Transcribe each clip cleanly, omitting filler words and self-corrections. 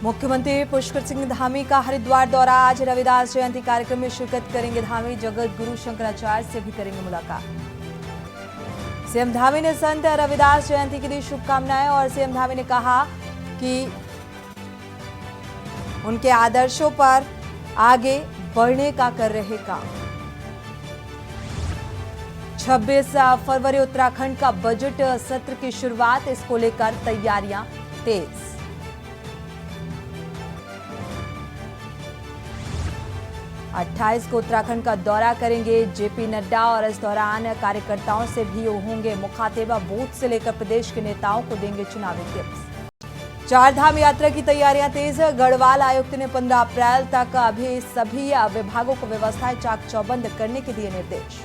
मुख्यमंत्री पुष्कर सिंह धामी का हरिद्वार दौरा। आज रविदास जयंती कार्यक्रम में शिरकत करेंगे धामी। जगत गुरु शंकराचार्य से भी करेंगे मुलाकात। सीएम धामी ने संत रविदास जयंती की दी शुभकामनाएं और सीएम धामी ने कहा कि उनके आदर्शों पर आगे बढ़ने का कर रहे काम। 26 फरवरी उत्तराखंड का बजट सत्र की शुरुआत, इसको लेकर तैयारियां तेज। अट्ठाईस को उत्तराखंड का दौरा करेंगे जेपी नड्डा और इस दौरान कार्यकर्ताओं से भी होंगे मुखातिब। बूथ से लेकर प्रदेश के नेताओं को देंगे चुनावी टिप्स। चारधाम यात्रा की तैयारियां तेज। गढ़वाल आयुक्त ने 15 अप्रैल तक अभी सभी विभागों को व्यवस्थाएं चाक चौबंद करने के दिए निर्देश।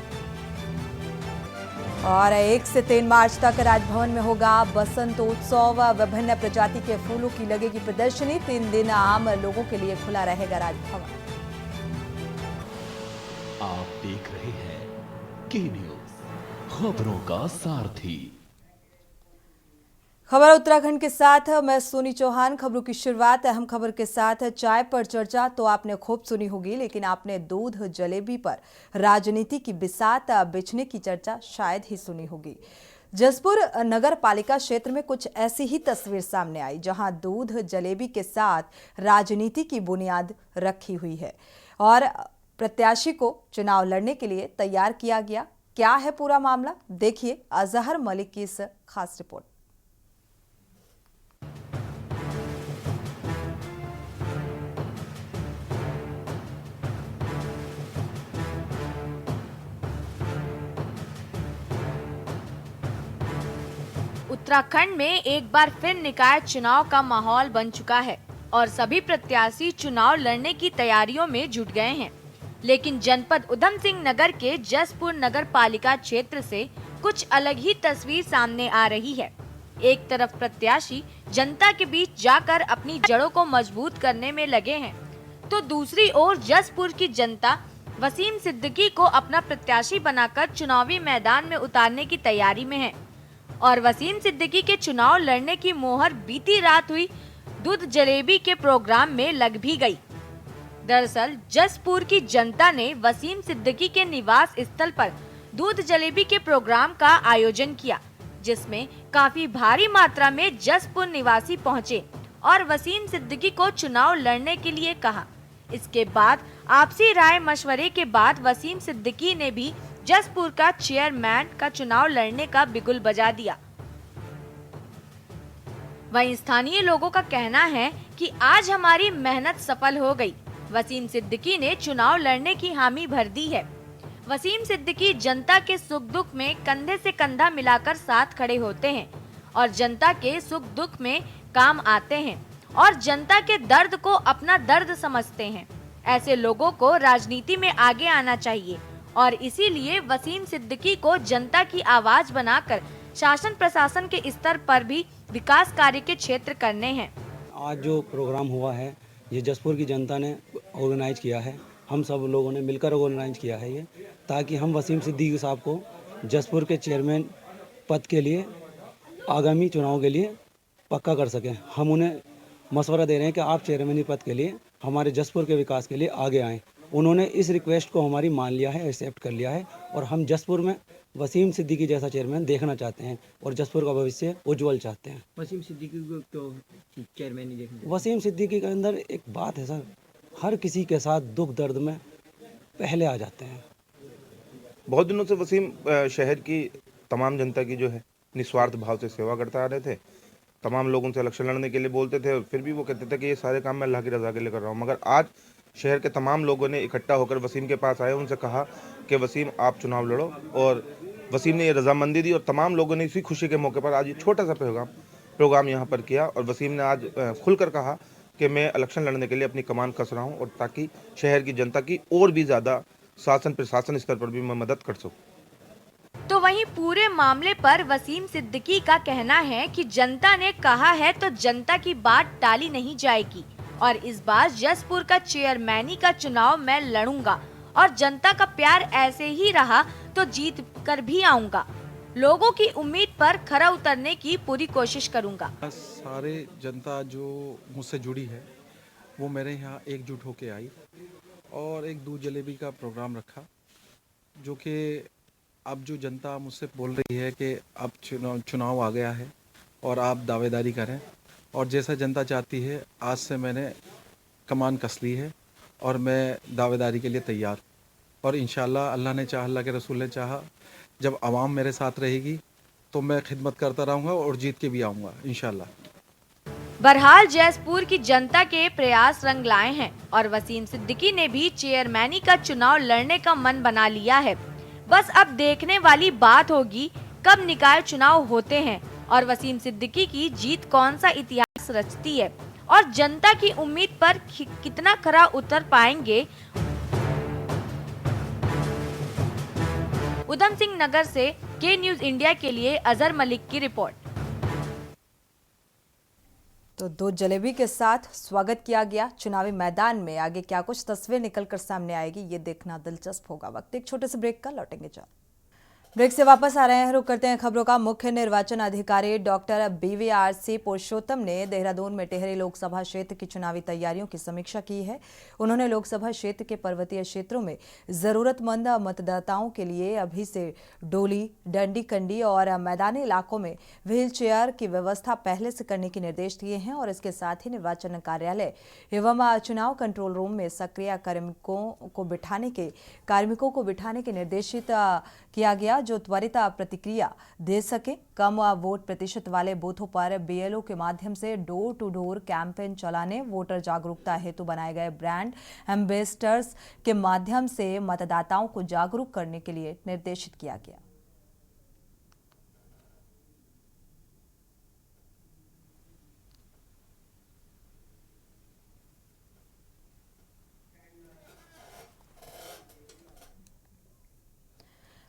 और 1 से 3 मार्च तक राजभवन में होगा बसंतोत्सव। विभिन्न प्रजाति के फूलों की लगेगी प्रदर्शनी। 3 दिन आम लोगों के लिए खुला रहेगा राजभवन। आप देख रहे हैं के न्यूज, खबरों का सारथी। खबर उत्तराखंड के साथ मैं सोनी चौहान। खबरों की शुरुआत अहम खबर के साथ। चाय पर चर्चा तो आपने खूब सुनी होगी, लेकिन आपने दूध जलेबी पर राजनीति की बिसात बिछने की चर्चा शायद ही सुनी होगी। जसपुर नगर पालिका क्षेत्र में कुछ ऐसी ही तस्वीर सामने आई, जहां दूध जलेबी के साथ राजनीति की बुनियाद रखी हुई है और प्रत्याशी को चुनाव लड़ने के लिए तैयार किया गया। क्या है पूरा मामला, देखिए अजहर मलिक की इस खास रिपोर्ट। उत्तराखंड में एक बार फिर निकाय चुनाव का माहौल बन चुका है और सभी प्रत्याशी चुनाव लड़ने की तैयारियों में जुट गए हैं। लेकिन जनपद उधम सिंह नगर के जसपुर नगर पालिका क्षेत्र से कुछ अलग ही तस्वीर सामने आ रही है। एक तरफ प्रत्याशी जनता के बीच जाकर अपनी जड़ों को मजबूत करने में लगे हैं, तो दूसरी ओर जसपुर की जनता वसीम सिद्दीकी को अपना प्रत्याशी बनाकर चुनावी मैदान में उतारने की तैयारी में है। और वसीम सिद्दीकी के चुनाव लड़ने की मोहर बीती रात हुई दूध जलेबी के प्रोग्राम में लग भी गई। दरअसल जसपुर की जनता ने वसीम सिद्दीकी के निवास स्थल पर दूध जलेबी के प्रोग्राम का आयोजन किया, जिसमें काफी भारी मात्रा में जसपुर निवासी पहुंचे और वसीम सिद्दीकी को चुनाव लड़ने के लिए कहा। इसके बाद आपसी राय मशवरे के बाद वसीम सिद्दीकी ने भी जसपुर का चेयरमैन का चुनाव लड़ने का बिगुल बजा दिया। वहीं स्थानीय लोगों का कहना है कि आज हमारी मेहनत सफल हो गई। वसीम सिद्दीकी ने चुनाव लड़ने की हामी भर दी है। वसीम सिद्दीकी जनता के सुख दुख में कंधे से कंधा मिलाकर साथ खड़े होते हैं और जनता के सुख दुख में काम आते हैं और जनता के दर्द को अपना दर्द समझते हैं। ऐसे लोगों को राजनीति में आगे आना चाहिए और इसीलिए वसीम सिद्दीकी को जनता की आवाज बनाकर शासन प्रशासन के स्तर पर भी विकास कार्य के क्षेत्र करने हैं। आज जो प्रोग्राम हुआ है ये जसपुर की जनता ने ऑर्गेनाइज किया है। हम सब लोगों ने मिलकर ऑर्गेनाइज किया है ये, ताकि हम वसीम सिद्दीकी साहब को जसपुर के चेयरमैन पद के लिए आगामी चुनाव के लिए पक्का कर सकें। हम उन्हें मशवरा दे रहे हैं कि आप चेयरमैन पद के लिए हमारे जसपुर के विकास के लिए आगे आएँ। उन्होंने इस रिक्वेस्ट को हमारी मान लिया है, एक्सेप्ट कर लिया है और हम जसपुर में वसीम सिद्दीकी जैसा चेयरमैन देखना चाहते हैं और जसपुर का भविष्य उज्जवल चाहते हैं। वसीम सिद्दीकी को तो चेयरमैन नहीं देखना। वसीम सिद्दीकी के अंदर एक बात है सर, हर किसी के साथ दुख दर्द में पहले आ जाते हैं। बहुत दिनों से वसीम शहर की तमाम जनता की जो है निस्वार्थ भाव से सेवा करता आ रहे थे। तमाम लोग उनसे इलेक्शन लड़ने के लिए बोलते थे और फिर भी वो कहते थे कि ये सारे काम मैं अल्लाह की रज़ा के लिए कर रहा हूँ। मगर आज शहर के तमाम लोगों ने इकट्ठा होकर वसीम के पास आए, उनसे कहा कि वसीम आप चुनाव लड़ो, और वसीम ने ये रजामंदी दी और तमाम लोगों ने इसी खुशी के मौके पर आज ये छोटा सा प्रोग्राम यहाँ पर किया। और वसीम ने आज खुलकर कहा कि मैं इलेक्शन लड़ने के लिए अपनी कमान कस रहा हूँ और ताकि शहर की जनता की और भी ज़्यादा शासन प्रशासन स्तर पर भी मैं मदद कर सकूँ। तो वहीं पूरे मामले पर वसीम सिद्दीकी का कहना है कि जनता ने कहा है तो जनता की बात टाली नहीं जाएगी और इस बार जसपुर का चेयरमैनी का चुनाव मैं लड़ूंगा और जनता का प्यार ऐसे ही रहा तो जीत कर भी आऊंगा। लोगों की उम्मीद पर खरा उतरने की पूरी कोशिश करूंगा। सारे जनता जो मुझसे जुड़ी है वो मेरे यहाँ एकजुट होके आई और एक दूध जलेबी का प्रोग्राम रखा, जो कि अब जो जनता मुझसे बोल रही है कि अब चुनाव आ गया है और आप दावेदारी करें, और जैसा जनता चाहती है आज से मैंने कमान कस ली है और मैं दावेदारी के लिए तैयार हूँ। और इंशाल्लाह अल्लाह ने चाहा, अल्लाह के रसूल ने चाहा, जब आवाम मेरे साथ रहेगी तो मैं खिदमत करता रहूँगा और जीत के भी आऊँगा इंशाल्लाह। बहरहाल जैसपुर की जनता के प्रयास रंग लाए हैं और वसीम सिद्दीकी ने भी चेयरमैनी का चुनाव लड़ने का मन बना लिया है। बस अब देखने वाली बात होगी कब निकाय चुनाव होते हैं और वसीम सिद्दीकी की जीत कौन सा इतिहास रचती है और जनता की उम्मीद पर कितना खरा उतर पाएंगे। उधम सिंह नगर से के न्यूज इंडिया के लिए अजहर मलिक की रिपोर्ट। तो दूध जलेबी के साथ स्वागत किया गया चुनावी मैदान में। आगे क्या कुछ तस्वीर निकलकर सामने आएगी ये देखना दिलचस्प होगा। वक्त एक छोटे से ब्रेक का, लौटेंगे जल्द। ब्रेक से वापस आ रहे हैं, रुक करते हैं खबरों का। मुख्य निर्वाचन अधिकारी डॉक्टर BVRC पुरुषोत्तम ने देहरादून में टिहरी लोकसभा क्षेत्र की चुनावी तैयारियों की समीक्षा की है। उन्होंने लोकसभा क्षेत्र के पर्वतीय क्षेत्रों में जरूरतमंद मतदाताओं के लिए अभी से डोली, डंडी कंडी और मैदानी इलाकों में व्हील चेयर की व्यवस्था पहले से करने के निर्देश दिए हैं और इसके साथ ही निर्वाचन कार्यालय एवं चुनाव कंट्रोल रूम में सक्रिय कार्मिकों को बिठाने के निर्देशित किया गया, जो त्वरित प्रतिक्रिया दे सके। कम वोट प्रतिशत वाले बूथों पर BLO के माध्यम से डोर टू डोर कैंपेन चलाने, वोटर जागरूकता हेतु बनाए गए ब्रांड एम्बेसडर्स के माध्यम से मतदाताओं को जागरूक करने के लिए निर्देशित किया गया।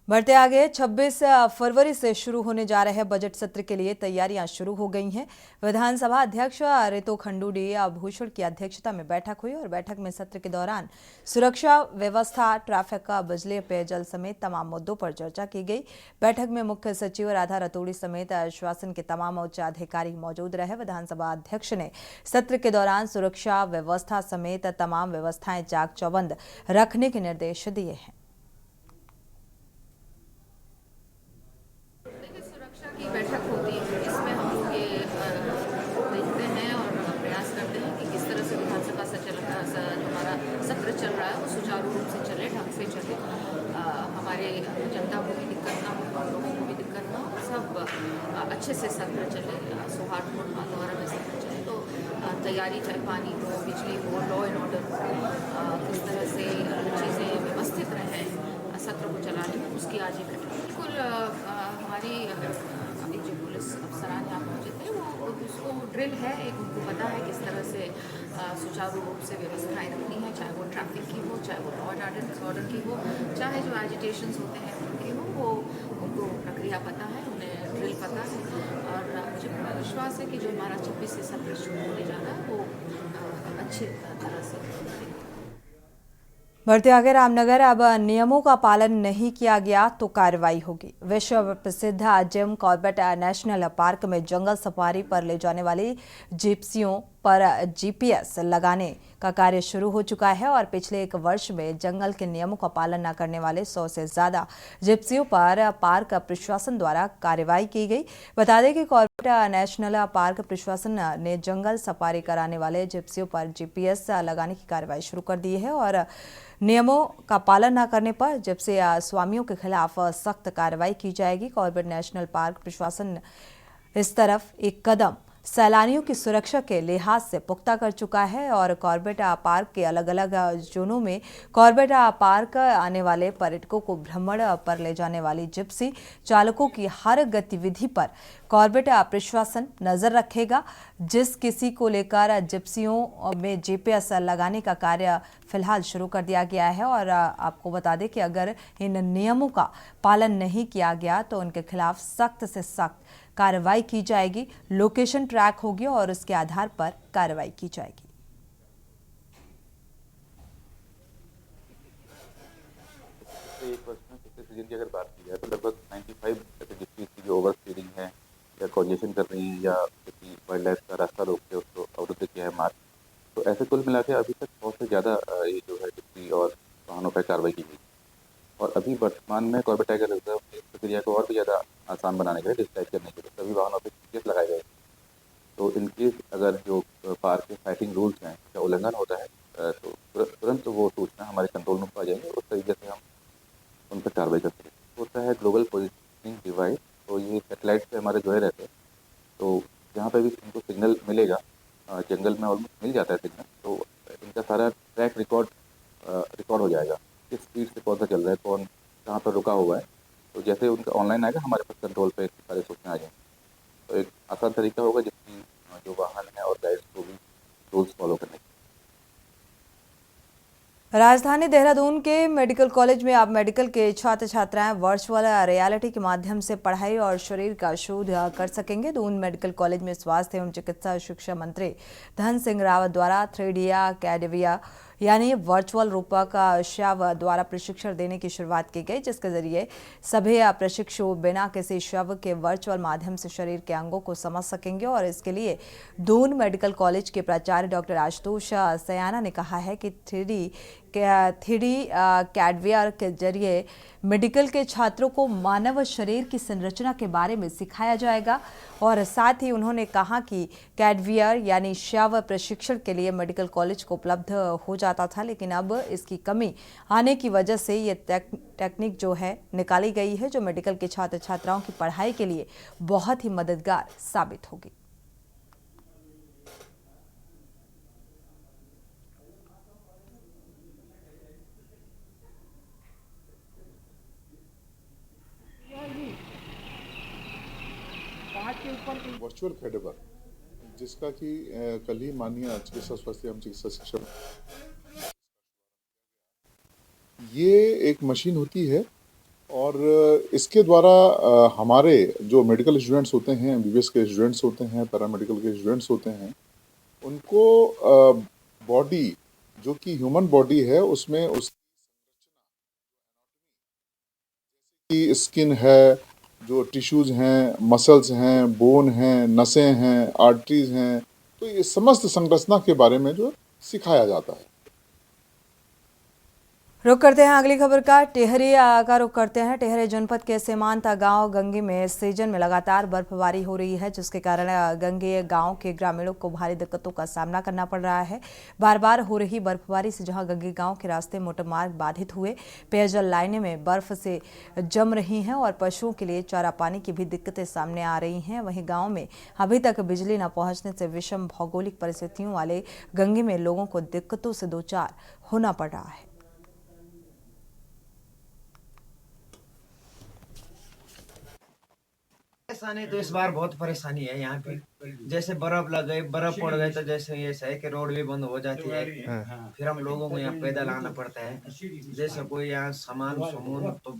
बढ़ते आगे, 26 फरवरी से शुरू होने जा रहे बजट सत्र के लिए तैयारियां शुरू हो गई हैं। विधानसभा अध्यक्ष रितु खंडूड़ी भूषण की अध्यक्षता में बैठक हुई और बैठक में सत्र के दौरान सुरक्षा व्यवस्था, ट्रैफिक, बिजली, पेयजल समेत तमाम मुद्दों पर चर्चा की गई। बैठक में मुख्य सचिव राधा रतूड़ी समेत शासन के तमाम उच्च अधिकारी मौजूद रहे। विधानसभा अध्यक्ष ने सत्र के दौरान सुरक्षा व्यवस्था समेत तमाम व्यवस्थाएं चाक चौबंद रखने के निर्देश दिए हैं। की बैठक होती है, इसमें हम ये देखते हैं और प्रयास करते हैं कि किस तरह से विधानसभा हमारा सत्र चल रहा है वो सुचारू रूप से चले, ढंग से चले, हमारे जनता को भी दिक्कत ना हो, हम लोगों को भी दिक्कत ना हो, सब अच्छे से सत्र चले, सौहार्दपूर्ण वातावरण में सत्र चले। तो तैयारी, चाहे पानी हो, बिजली हो, लॉ एंड ऑर्डर हो, किस तरह से चीज़ें व्यवस्थित रहें सत्र को चलाने में, उसकी आज ही बैठक। बिल्कुल हमारी जो पुलिस अफसरान यहाँ पहुँचे थे वो उसको ड्रिल है, एक उनको पता है किस तरह से सुचारू रूप से व्यवस्थाएं रखनी है, चाहे वो ट्रैफिक की हो, चाहे वो लॉ एंड ऑर्डर की हो, चाहे जो एजिटेशंस होते हैं उनके हो, वो उनको प्रक्रिया पता है, उन्हें ड्रिल पता है। और मुझे पूरा विश्वास है कि जो हमारा 26 से सत्र शुरू होने जा रहा है वो अच्छी तरह से। बढ़ते आगे, रामनगर, अब नियमों का पालन नहीं किया गया तो कार्रवाई होगी। विश्व प्रसिद्ध जिम कॉर्बेट नेशनल पार्क में जंगल सफारी पर ले जाने वाली जिप्सियों पर GPS लगाने का कार्य शुरू हो चुका है और पिछले 1 वर्ष में जंगल के नियमों का पालन न करने वाले 100 से ज्यादा जिप्सियों पर पार्क प्रशासन द्वारा कार्रवाई की गई। बता दें कि कॉर्बेट नेशनल पार्क प्रशासन ने जंगल सफारी कराने वाले जिप्सियों पर GPS लगाने की कार्रवाई शुरू कर दी है और नियमों का पालन न करने पर जिप्सी स्वामियों के खिलाफ सख्त कार्रवाई की जाएगी। कॉर्बेट नेशनल पार्क प्रशासन इस तरफ एक कदम सैलानियों की सुरक्षा के लिहाज से पुख्ता कर चुका है और कॉर्बेट पार्क के अलग अलग जोनों में कॉर्बेट पार्क आने वाले पर्यटकों को भ्रमण पर ले जाने वाली जिप्सी चालकों की हर गतिविधि पर कॉर्बेट प्रशासन नजर रखेगा। जिस किसी को लेकर जिप्सियों में GPS लगाने का कार्य फिलहाल शुरू कर दिया गया है और आपको बता दें कि अगर इन नियमों का पालन नहीं किया गया तो उनके खिलाफ सख्त से सख्त कार्रवाई की जाएगी। लोकेशन ट्रैक होगी और उसके आधार पर कार्रवाई की जाएगी। एक वर्ष में पिछले सीजन की अगर बात की जाए तो लगभग 95 चीज़ की जो ओवर स्पीडिंग है या कॉन्जेशन कर रही हैं या किसी वाइल्ड लाइफ का रास्ता रोक के उसको अवरुद्ध किया है मार्ग। तो ऐसे कुल मिला के अभी तक बहुत से ज़्यादा ये जो है डिप्टी और वाहनों पर कार्रवाई की गई और अभी वर्तमान में कॉर्बेट टाइगर रिजर्व की प्रक्रिया को और भी ज़्यादा आसान बनाने के लिए, डिजिटाइज करने के लिए सभी वाहनों पर GPS लगाए गए। तो इनकेस अगर जो पार्क के फाइटिंग रूल्स हैं का उल्लंघन होता है तो तुरंत वो सूचना हमारे कंट्रोल रूम पर आ जाएंगे। उस तरीके से हम उन पर कार्रवाई कर सकते हैं। होता है ग्लोबल पोजिशनिंग डिवाइस, तो ये सैटेलाइट से हमारे जुड़े रहते हैं। तो जहाँ पे भी इनको सिग्नल मिलेगा, जंगल में ऑलमोस्ट मिल जाता है सिग्नल, तो इनका सारा ट्रैक रिकॉर्ड हो जाएगा, किस स्पीड से कौन सा चल रहा है, कौन कहाँ पर रुका हुआ है। तो जैसे उनका ऑनलाइन आएगा हमारे पास कंट्रोल पे सारे सूचना आ जाएंगे। तो एक आसान तरीका होगा जिसकी जो वाहन है और गाइड्स को भी रूल्स फॉलो करने की। राजधानी देहरादून के मेडिकल कॉलेज में अब मेडिकल के छात्र छात्राएं वर्चुअल रियलिटी के माध्यम से पढ़ाई और शरीर का शोध कर सकेंगे। दून मेडिकल कॉलेज में स्वास्थ्य एवं चिकित्सा शिक्षा मंत्री धन सिंह रावत द्वारा 3D कैडविया यानी वर्चुअल रूपक शव द्वारा प्रशिक्षण देने की शुरुआत की गई, जिसके जरिए सभी प्रशिक्षु बिना किसी शव के वर्चुअल माध्यम से शरीर के अंगों को समझ सकेंगे। और इसके लिए दून मेडिकल कॉलेज के प्राचार्य डॉक्टर आशुतोष सयाना ने कहा है कि 3D कैडवियर के जरिए मेडिकल के छात्रों को मानव शरीर की संरचना के बारे में सिखाया जाएगा। और साथ ही उन्होंने कहा कि कैडवियर यानी शव प्रशिक्षण के लिए मेडिकल कॉलेज को उपलब्ध हो जाता था, लेकिन अब इसकी कमी आने की वजह से ये टेक्निक जो है निकाली गई है, जो मेडिकल के छात्र छात्राओं की पढ़ाई के लिए बहुत ही मददगार साबित होगी। वर्चुअल कैडेवर, जिसका कि कल ही माननीय चिकित्सा स्वास्थ्य एवं चिकित्सा शिक्षा, ये एक मशीन होती है और इसके द्वारा हमारे जो मेडिकल स्टूडेंट्स होते हैं, MBBS के स्टूडेंट्स होते हैं, पैरामेडिकल के स्टूडेंट्स होते हैं, उनको बॉडी जो कि ह्यूमन बॉडी है उसमें उसकी स्किन है, जो टिश्यूज हैं, मसल्स हैं, बोन हैं, नसें हैं, आर्टरीज हैं, तो ये समस्त संरचना के बारे में जो सिखाया जाता है। रुक करते हैं अगली खबर का। टेहरी का रुक करते हैं। टेहरी जनपद के सीमांत गांव गंगी में इस सीजन में लगातार बर्फबारी हो रही है, जिसके कारण गंगी गांव के ग्रामीणों को भारी दिक्कतों का सामना करना पड़ रहा है। बार बार हो रही बर्फबारी से जहां गंगी गांव के रास्ते मोटर मार्ग बाधित हुए, पेयजल लाइनें में बर्फ से जम रही हैं और पशुओं के लिए चारा पानी की भी दिक्कतें सामने आ रही हैं। वहीं गाँव में अभी तक बिजली न पहुँचने से विषम भौगोलिक परिस्थितियों वाले गंगी में लोगों को दिक्कतों से दो चार होना पड़ रहा है। परेशानी तो इस बार बहुत परेशानी है यहाँ पे। जैसे बर्फ लग गई, बर्फ पड़ गई तो जैसे ये है कि रोड भी बंद हो जाती है, फिर हम लोगों को यहाँ पैदल आना पड़ता है। जैसे कोई यहाँ सामान तो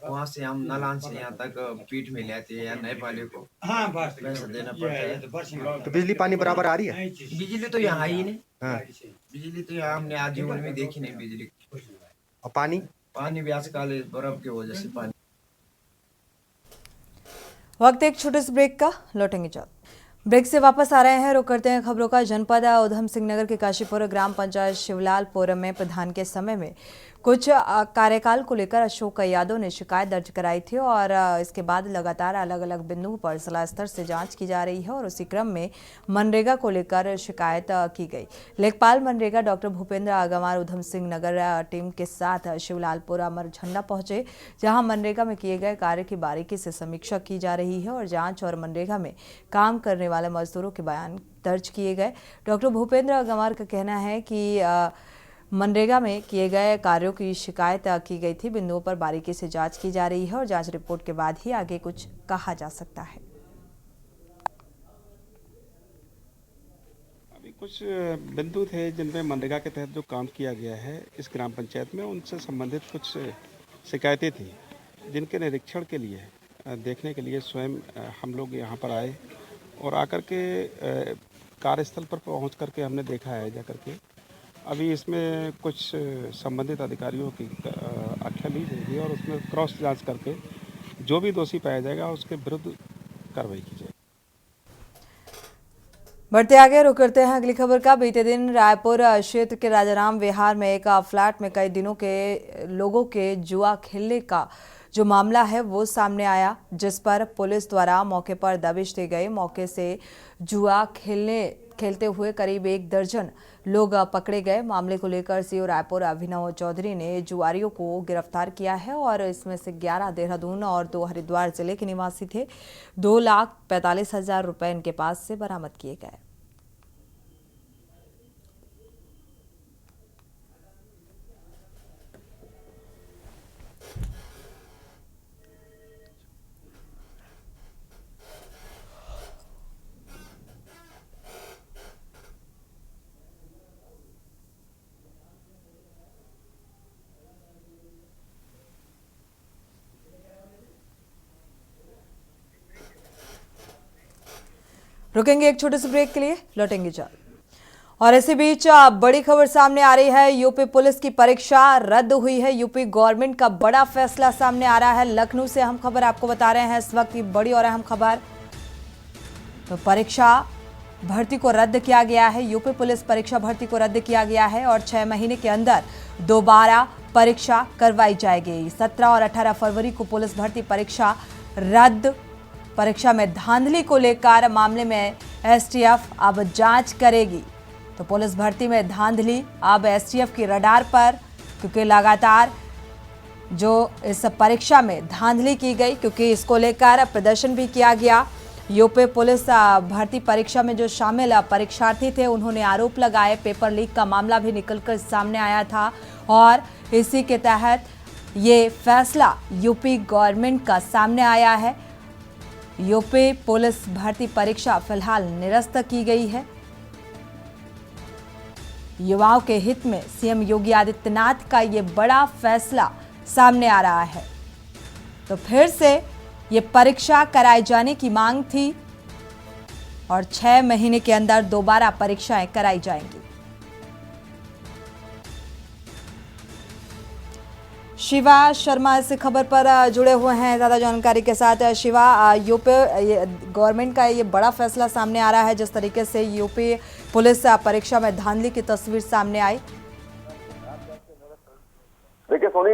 वहाँ से हम नालान से यहाँ तक पीठ में लेते हैं या नए वाले को पैसा देना पड़ता है। तो बिजली पानी बराबर आ रही है? बिजली तो यहाँ ही नहीं, बिजली तो यहाँ हमने आजीवन में देखी नहीं बिजली। और पानी भी आजकल बर्फ की वजह से पानी। वक्त एक छोटे से ब्रेक का, लौटेंगे जल्द। ब्रेक से वापस आ रहे हैं, रुक करते हैं खबरों का। जनपद उधम सिंह नगर के काशीपुर ग्राम पंचायत शिवलालपुर में प्रधान के समय में कुछ कार्यकाल को लेकर अशोक यादव ने शिकायत दर्ज कराई थी और इसके बाद लगातार अलग अलग बिंदुओं पर जिला स्तर से जांच की जा रही है और उसी क्रम में मनरेगा को लेकर शिकायत की गई। लेखपाल मनरेगा डॉक्टर भूपेंद्र अगमार उधम सिंह नगर टीम के साथ शिवलालपुर अमर झंडा पहुंचे, जहां मनरेगा में किए गए कार्य की बारीकी से समीक्षा की जा रही है और जाँच और मनरेगा में काम करने वाले मजदूरों के बयान दर्ज किए गए। डॉक्टर भूपेंद्र अगमार का कहना है कि मनरेगा में किए गए कार्यों की शिकायत की गई थी, बिंदुओं पर बारीकी से जांच की जा रही है और जांच रिपोर्ट के बाद ही आगे कुछ कहा जा सकता है। अभी कुछ बिंदु थे जिनमें मनरेगा के तहत जो काम किया गया है इस ग्राम पंचायत में, उनसे संबंधित कुछ शिकायतें थी, जिनके निरीक्षण के लिए देखने के लिए स्वयं हम लोग यहाँ पर आए और आकर के कार्यस्थल पर पहुँच करके हमने देखा है जाकर के। अभी इसमें कुछ संबंधित अधिकारियों की आख्या ली जाएगी और उसमें क्रॉस जांच करके जो भी दोषी पाया जाएगा उसके विरुद्ध कार्रवाई की जाएगी। बढ़ते आगे रुक करते हैं अगली खबर का। बीते दिन रायपुर क्षेत्र के राजाराम विहार में एक फ्लैट में कई दिनों के लोगों के जुआ खेलने का जो मामला है वो सामने आया, जिस पर पुलिस द्वारा मौके पर दबिश दी गई। मौके से जुआ खेलते हुए करीब 1 दर्जन लोग पकड़े गए। मामले को लेकर सीओ रायपुर अभिनव चौधरी ने जुआरियों को गिरफ्तार किया है और इसमें से 11 देहरादून और 2 हरिद्वार जिले के निवासी थे। 2,45,000 रुपए इनके पास से बरामद किए गए। रुकेंगे एक छोटे से ब्रेक के लिए, लौटेंगे जल्द। और इसी बीच बड़ी खबर सामने आ रही है। यूपी पुलिस की परीक्षा रद्द हुई है। यूपी गवर्नमेंट का बड़ा फैसला सामने आ रहा है। लखनऊ से हम खबर आपको बता रहे हैं इस वक्त की बड़ी और अहम खबर। तो परीक्षा भर्ती को रद्द किया गया है। यूपी पुलिस परीक्षा भर्ती को रद्द किया गया है और 6 महीने के अंदर दोबारा परीक्षा करवाई जाएगी। 17 और 18 फरवरी को पुलिस भर्ती परीक्षा रद्द। परीक्षा में धांधली को लेकर मामले में एसटीएफ अब जांच करेगी। तो पुलिस भर्ती में धांधली अब एसटीएफ की रडार पर, क्योंकि लगातार जो इस परीक्षा में धांधली की गई, क्योंकि इसको लेकर प्रदर्शन भी किया गया। यूपी पुलिस भर्ती परीक्षा में जो शामिल परीक्षार्थी थे उन्होंने आरोप लगाए। पेपर लीक का मामला भी निकलकर सामने आया था और इसी के तहत ये फैसला यूपी गवर्नमेंट का सामने आया है। यूपी पुलिस भर्ती परीक्षा फिलहाल निरस्त की गई है। युवाओं के हित में सीएम योगी आदित्यनाथ का ये बड़ा फैसला सामने आ रहा है। तो फिर से ये परीक्षा कराए जाने की मांग थी और 6 महीने के अंदर दोबारा परीक्षाएं कराई जाएंगी। शिवा शर्मा इस खबर पर जुड़े हुए हैं ज़्यादा जानकारी के साथ। शिवा, यूपी गवर्नमेंट का ये बड़ा फैसला सामने आ रहा है, जिस तरीके से यूपी पुलिस परीक्षा में धांधली की तस्वीर सामने आई। देखिए सोनी,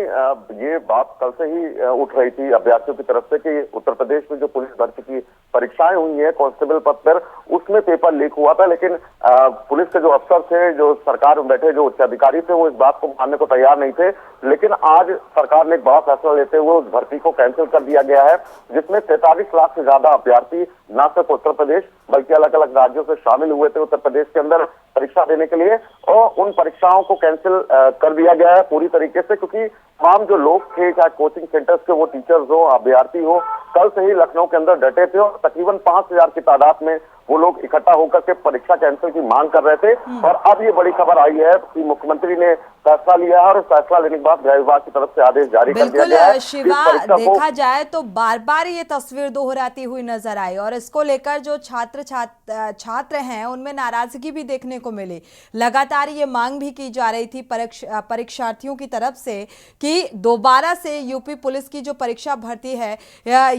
ये बात कल से ही उठ रही थी अभ्यर्थियों की तरफ से कि उत्तर प्रदेश में जो पुलिस भर्ती की परीक्षाएं हुई हैं कांस्टेबल पद पर, उसमें पेपर लीक हुआ था। लेकिन पुलिस के जो अफसर थे, जो सरकार में बैठे जो उच्च अधिकारी थे, वो इस बात को मानने को तैयार नहीं थे। लेकिन आज सरकार ने एक बड़ा फैसला लेते हुए उस भर्ती को कैंसिल कर दिया गया है, जिसमें 43 लाख से ज्यादा अभ्यर्थी न सिर्फ उत्तर प्रदेश बल्कि अलग अलग राज्यों से शामिल हुए थे उत्तर प्रदेश के अंदर परीक्षा देने के लिए, और उन परीक्षाओं को कैंसिल कर दिया गया है पूरी तरीके से, क्योंकि तमाम जो लोग थे, चाहे कोचिंग सेंटर्स के वो टीचर्स हो, अभ्यर्थी हो, कल से ही लखनऊ के अंदर डटे थे और तकरीबन 5,000 की तादाद में वो लोग इकट्ठा होकर के परीक्षा कैंसिल की मांग कर रहे थे। और अब ये बड़ी खबर आई है कि मुख्यमंत्री ने फैसला लिया है और फैसला लेने के बाद गृह विभाग की तरफ से आदेश जारी कर दिया गया है। शिवा, देखा जाए तो बार बार ये तस्वीर दोहराती हुई नजर आई और इसको लेकर जो छात्र हैं उनमें नाराजगी भी देखने को मिली। लगातार ये मांग भी की जा रही थी परीक्षार्थियों की तरफ से कि दोबारा से यूपी पुलिस की जो परीक्षा भर्ती है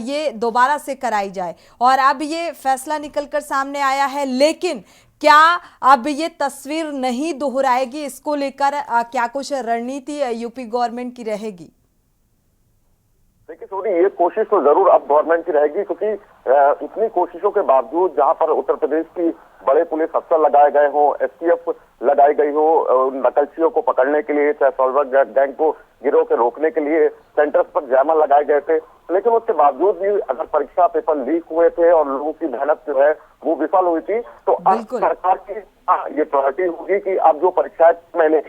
ये दोबारा से कराई जाए, और अब ये फैसला निकलकर सामने आया है। लेकिन क्या अब ये तस्वीर नहीं दोहराएगी? इसको लेकर क्या कुछ रणनीति यूपी गवर्नमेंट की रहेगी? देखिए सोनी, ये कोशिश तो जरूर अब गवर्नमेंट की रहेगी, क्योंकि इतनी कोशिशों के बावजूद जहां पर उत्तर प्रदेश की बड़े पुलिस अफसर लगाए गए हो, एसटीएफ लगाई गई हो नकलचियों को पकड़ने के लिए, चाहे सॉल्वर गैंग को गिरोह के रोकने के लिए सेंटर्स पर जैमर लगाए गए थे, लेकिन उसके बावजूद भी अगर परीक्षा पेपर लीक हुए थे और लोगों की मेहनत जो है वो विफल हुई थी, तो अब सरकार की ये प्रायोरिटी होगी कि अब जो परीक्षाएं महीने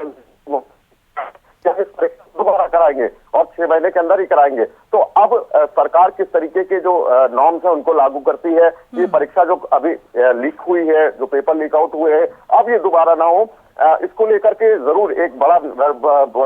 दोबारा कराएंगे और 6 महीने के अंदर ही कराएंगे। तो अब सरकार किस तरीके के जो नॉर्म्स है उनको लागू करती है कि परीक्षा जो अभी लीक हुई है, जो पेपर लीक आउट हुए हैं, अब ये दोबारा ना हो, इसको लेकर के जरूर एक बड़ा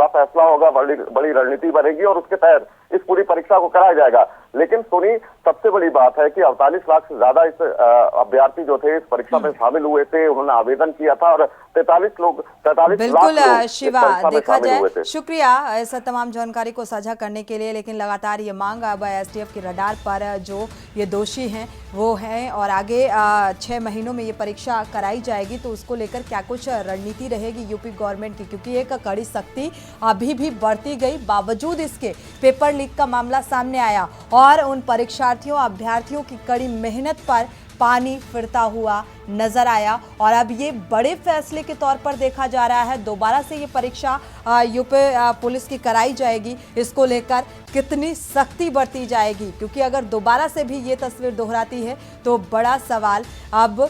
फैसला होगा, बड़ी रणनीति बनेगी और उसके तहत इस पूरी परीक्षा को कराया जाएगा। लेकिन सोनी, सबसे बड़ी बात है कि 48 लाख से ज्यादा इस अभ्यर्थी जो थे इस परीक्षा में शामिल हुए थे, उन्होंने आवेदन किया था और 43 लाख बिल्कुल लोग शिवा, इस परीक्षा में देखा शामिल हुए थे। जाए, शुक्रिया ऐसा तमाम जानकारी को साझा करने के लिए। लेकिन लगातार ये मांग अब एसटीएफ की रडार पर जो ये दोषी हैं वो हैं और आगे 6 महीनों में ये परीक्षा कराई जाएगी, तो उसको लेकर क्या कुछ रणनीति रहेगी यूपी गवर्नमेंट की, क्योंकि एक कड़ी सख्ती अभी भी बढ़ती गई। बावजूद इसके पेपर लीक का मामला सामने आया और उन परीक्षार्थियों अभ्यर्थियों की कड़ी मेहनत पर पानी फिरता हुआ नजर आया और अब ये बड़े फैसले के तौर पर देखा जा रहा है। दोबारा से ये परीक्षा यूपी पुलिस की कराई जाएगी, इसको लेकर कितनी सख्ती बरती जाएगी, क्योंकि अगर दोबारा से भी ये तस्वीर दोहराती है तो बड़ा सवाल अब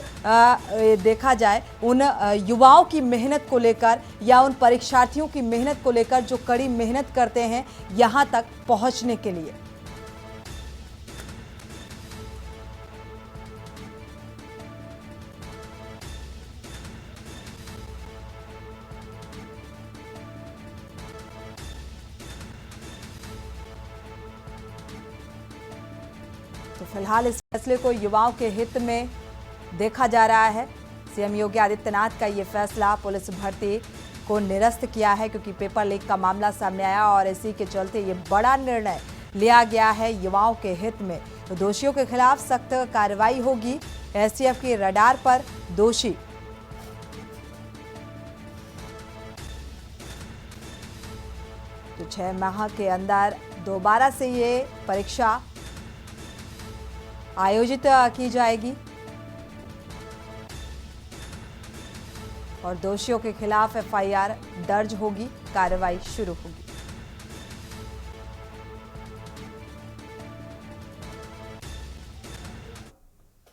देखा जाए उन युवाओं की मेहनत को लेकर या उन परीक्षार्थियों की मेहनत को लेकर जो कड़ी मेहनत करते हैं यहाँ तक पहुँचने के लिए। तो फिलहाल इस फैसले को युवाओं के हित में देखा जा रहा है। सीएम योगी आदित्यनाथ का ये फैसला पुलिस भर्ती को निरस्त किया है, क्योंकि पेपर लीक का मामला सामने आया और इसी के चलते ये बड़ा निर्णय लिया गया है युवाओं के हित में। तो दोषियों के खिलाफ सख्त कार्रवाई होगी। एसटीएफ की रडार पर दोषी तो 6 माह के अंदर दोबारा से ये परीक्षा आयोजित की जाएगी और दोषियों के खिलाफ एफआईआर दर्ज होगी, कार्रवाई शुरू होगी।